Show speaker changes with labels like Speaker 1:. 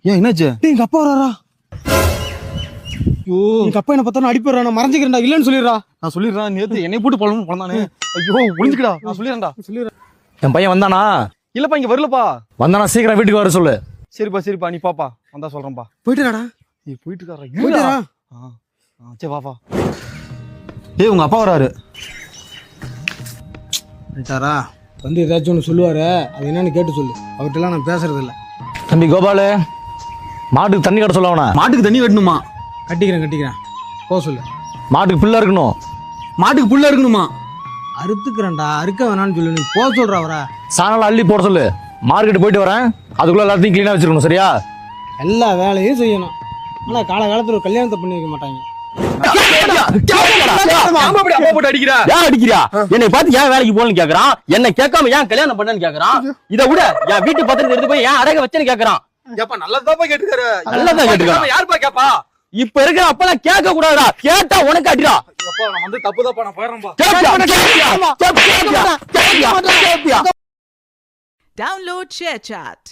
Speaker 1: ஏன் என்னாச்சு?
Speaker 2: எங்க அப்பா வராரா? ஐயோ எங்க அப்பா என்ன பார்த்தா அடிப்படுறா, நான் மறைஞ்சிக்கிறேன்டா, இல்லன்னு சொல்லிடுறா.
Speaker 1: நான் சொல்லிடுறேன், நேத்து என்னை போட்டு பழந்தானே. ஐயோ ஒளிஞ்சுக்கடா, நான் சொல்லிடுறேன்டா.
Speaker 3: என் பையன் வந்தானா?
Speaker 1: இல்லப்பா இங்க வரலப்பா.
Speaker 3: வந்தானா சீக்கிரம் வீட்டுக்கு வர சொல்லு.
Speaker 1: சரிப்பா நீ பாப்பா, வந்தா சொல்றேன்ப்பா.
Speaker 2: போயிட்டுறாடா.
Speaker 1: போயிட்டு இருக்காரா?
Speaker 2: போயிட்டாரா?
Speaker 1: சரி வாப்பா. உங்க அப்பா வராரு.
Speaker 2: போயிட்டாரா? வந்து ஏதாச்சும் ஒன்று சொல்லுவாரு, அது என்னன்னு கேட்டு சொல்லு. அவர்கிட்டலாம் நான் பேசுறது இல்லை.
Speaker 3: தம்பி கோபாலு, மாட்டுக்கு தண்ணி கட்ட சொல்ல அவனை.
Speaker 1: மாட்டுக்கு தண்ணி கட்டணுமா?
Speaker 2: கட்டிக்கிறேன் போக சொல்லு.
Speaker 3: மாட்டுக்கு புல்லா இருக்கணும்.
Speaker 1: மாட்டுக்கு புல்லா இருக்கணுமா?
Speaker 2: அறுத்துக்கிறேன்டா, அறுக்க வேணான்னு சொல்லு. நீ போக சொல்ற அவரை.
Speaker 3: சாணம் அள்ளி போட சொல்லு. மார்க்கெட் போயிட்டு வரேன், அதுக்குள்ள எல்லாத்தையும் கிளீனா வச்சிருக்கணும். சரியா?
Speaker 2: எல்லா வேலையும் செய்யணும். ஆனா காலகாலத்துல ஒரு கல்யாணத்தை பண்ணி வைக்க மாட்டாங்க.
Speaker 3: என்னை பார்த்து ஏன் வேலைக்கு போகணும்னு கேக்குறான். என்னை கேட்காம ஏன் கல்யாணம் பண்ணு கேக்குறான். இதை விட என் வீட்டு பத்திரத்தை எடுத்து போய் ஏன் அடக வச்சேன்னு கேக்குறான்.
Speaker 1: நல்லதாப்பா கேட்டுக்காரு.
Speaker 3: நல்லதான் கேட்டுக்காரு.
Speaker 1: யாருப்பா கேப்பா?
Speaker 3: இப்ப இருக்கிற அப்பெல்லாம் கேட்க கூடாதுடா. கேட்டா உனக்கு அடிடா.
Speaker 1: நான் வந்து தப்புதாப்பா, நான் போயிடுறேன்ப்பா.
Speaker 4: Download ShareChat.